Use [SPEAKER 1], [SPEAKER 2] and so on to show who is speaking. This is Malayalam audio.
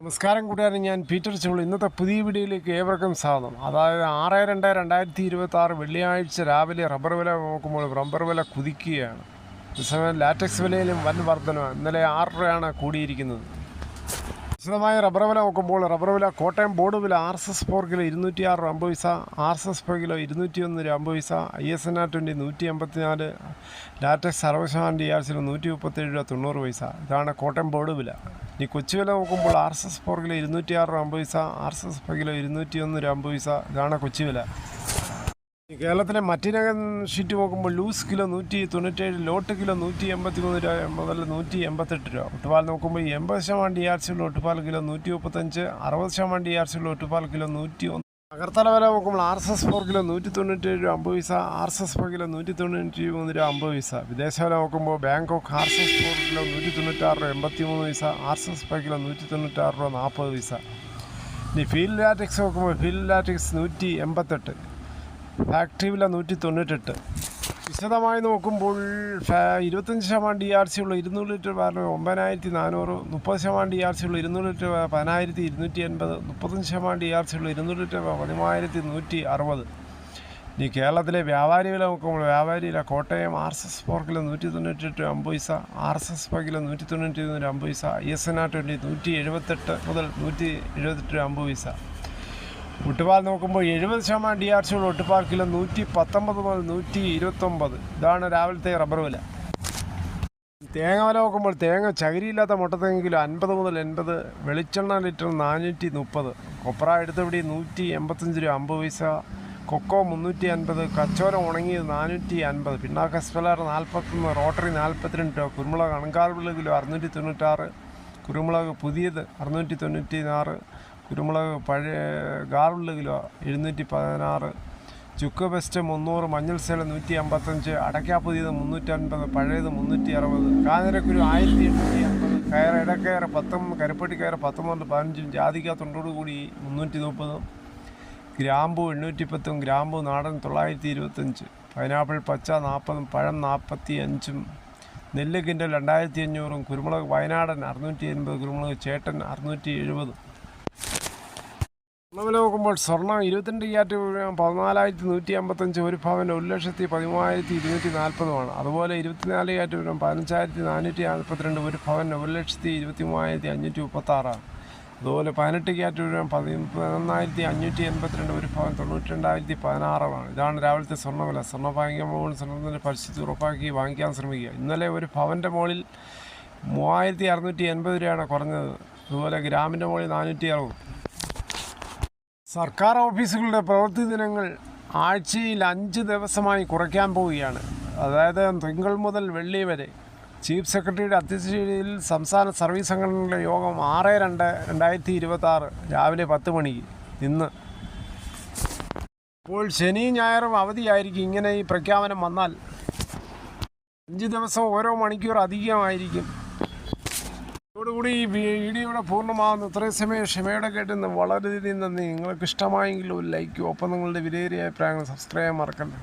[SPEAKER 1] നമസ്കാരം കൂട്ടുകാരൻ, ഞാൻ പീറ്റർ ചുള്ളി. ഇന്നത്തെ പുതിയ വീഡിയോയിലേക്ക് ഏവർക്കും സ്വാഗതം. അതായത് 6/2/2026 വെള്ളിയാഴ്ച രാവിലെ റബ്ബർ വില നോക്കുമ്പോൾ റബ്ബർ വില കുതിക്കുകയാണ്. അതേസമയം ലാറ്റക്സ് വിലയിലും വൻ വർധന. ഇന്നലെ 6 രൂപയാണ് കൂടിയിരിക്കുന്നത്. വിശദമായ റബ്ബർ വില നോക്കുമ്പോൾ റബ്ബർ വില കോട്ടയം ബോർഡ് വില RSS 4 കിലോ 206 രൂപ 50 പൈസ, RSS 5 കിലോ 201 രൂപ 50 പൈസ, ISNR 20 184, ലാറ്റക്സ് 60% DRC 137 രൂപ 90 പൈസ. ഇതാണ് കോട്ടയം ബോർഡ് വില. ഇനി കൊച്ചു വില നോക്കുമ്പോൾ RSS 4 കിലോ 206 രൂപ 50 പൈസ, RSS 5 കിലോ 201 രൂപ 50 പൈസ. ഇതാണ് കൊച്ചു വില. കേരളത്തിലെ മറ്റിനകം ഷീറ്റ് നോക്കുമ്പോൾ ലൂസ് കിലോ 197, ലോട്ട് കിലോ 183 രൂപ മുതൽ 188 രൂപ. ഒട്ടുപാൽ നോക്കുമ്പോൾ 80% DRC ഉള്ള ഒട്ടുപാൽ കിലോ 135, 60% DRC ഉള്ള ഒട്ടുപാൽ കിലോ 101. അകർത്തല വില നോക്കുമ്പോൾ RSS 4 കിലോ 197 രൂപ 50 പൈസ, RSS 5 കിലോ 193 രൂപ 50 പൈസ. വിദേശ വില നോക്കുമ്പോൾ ബാങ്കോക്ക് RSS 4 കിലോ 196 രൂപ 83 പൈസ, RSS 5 കിലോ 196 രൂപ 40 പൈസ. ഇനി ഫീൽഡ് ലാറ്റക്സ് നോക്കുമ്പോൾ ഫീൽഡ് ലാറ്റക്സ് 188, ഫാക്ടറി വില 198. വിശദമായി നോക്കുമ്പോൾ 25% DRC ഉള്ള 200 ലിറ്റർ ബാരൽ 9400, 30% DRC ഉള്ള 200 ലിറ്റർ 10280, 35% DRC ഉള്ള 200 ലിറ്റർ 11160. ഇനി കേരളത്തിലെ വ്യാപാരി വില നോക്കുമ്പോൾ വ്യാപാരി വില കോട്ടയം RSS 4 കിലോ 198 രൂപ 50 പൈസ, RSS 5 കിലോ 191 രൂപ 50 പൈസ, ISNR 20 178 മുതൽ 178 രൂപ 50 പൈസ. ഒട്ടുപാൽ നോക്കുമ്പോൾ 70% DRC ഉള്ള ഒട്ടുപാൽ കിലോ 119 മുതൽ 129. ഇതാണ് രാവിലത്തെ റബ്ബർ വില. തേങ്ങ വില നോക്കുമ്പോൾ തേങ്ങ ചകിരിയില്ലാത്ത മുട്ടത്തേങ്ങ കിലോ 50 മുതൽ 80, വെളിച്ചെണ്ണ ലിറ്റർ 430, കൊപ്ര എടുത്തപിടി 185 രൂപ 50 പൈസ, കൊക്കോ 350, കച്ചോരം ഉണങ്ങിയത് 450, പിണ്ണാക്ക സ്പെലർ 41, റോട്ടറി 42 രൂപ, കുരുമുളക് അണങ്കാൽവിള കിലോ 696, കുരുമുളക് പുതിയത് 696, കുരുമുളക് പഴയ ഗാർവിള കിലോ 716, ചുക്ക് ബെസ്റ്റ് 300, മഞ്ഞൾ സേല 155, അടയ്ക്ക പുതിയത് 350, പഴയത് 360, കാഞ്ഞിരക്കുരു 1880, കയർ ഇടക്കയർ 10, കരിപ്പട്ടി കയർ 10 മുതൽ 15, ജാതിക്ക തൊണ്ടോട് കൂടി 330, ഗ്രാമ്പു 810, ഗ്രാമ്പു നാടൻ 925, പൈനാപ്പിൾ പച്ച 40, പഴം 45, നെല്ല് കിൻഡൽ 2500, കുരുമുളക് വയനാടൻ 680, കുരുമുളക് ചേട്ടൻ 670. സ്വർണ്ണവില നോക്കുമ്പോൾ സ്വർണ്ണം 22 ക്യാരറ്റ് 14,155, ഒരു പവൻ 1,13,240. അതുപോലെ 24 ക്യാരറ്റ് 15,442, ഒരു പവൻ 1,23,536. അതുപോലെ 18 ക്യാരറ്റ് 11,582, ഒരു പവൻ 92,016. ഇതാണ് രാവിലത്തെ സ്വർണ്ണവില. സ്വർണ്ണം വാങ്ങിക്കുമ്പോൾ സ്വർണ്ണത്തിൻ്റെ പരിസ്ഥിതി ഉറപ്പാക്കി വാങ്ങിക്കാൻ ശ്രമിക്കുക. ഇന്നലെ ഒരു പവൻ്റെ മുകളിൽ 3,680 രൂപയാണ് കുറഞ്ഞത്. അതുപോലെ ഗ്രാമിൻ്റെ മുകളിൽ 460. സർക്കാർ ഓഫീസുകളുടെ പ്രവൃത്തി ദിനങ്ങൾ ആഴ്ചയിൽ 5 ദിവസമായി കുറയ്ക്കാൻ പോവുകയാണ്. അതായത് തിങ്കൾ മുതൽ വെള്ളി വരെ. ചീഫ് സെക്രട്ടറിയുടെ അധ്യക്ഷതയിൽ സംസ്ഥാന സർവീസ് സംഘടനകളുടെ യോഗം 6/2/2026 രാവിലെ 10 മണിക്ക് ഇന്ന്. ഇപ്പോൾ ശനിയും ഞായറും അവധിയായിരിക്കും. ഇങ്ങനെ ഈ പ്രഖ്യാപനം വന്നാൽ 5 ദിവസം ഓരോ മണിക്കൂർ അധികമായിരിക്കും. ഇതോടുകൂടി ഈ വീഡിയോയുടെ പൂർണ്ണമാകുന്നു. ഇത്രയും സമയം ക്ഷമയോടെ കേട്ടുന്ന വളരെയധികം നന്ദി. നിങ്ങൾക്ക് ഇഷ്ടമായെങ്കിൽ ഒരു ലൈക്കും, ഒപ്പം നിങ്ങളുടെ വിലയേറിയ അഭിപ്രായങ്ങൾ സബ്സ്ക്രൈബ് ചെയ്യാൻ മറക്കണ്ട.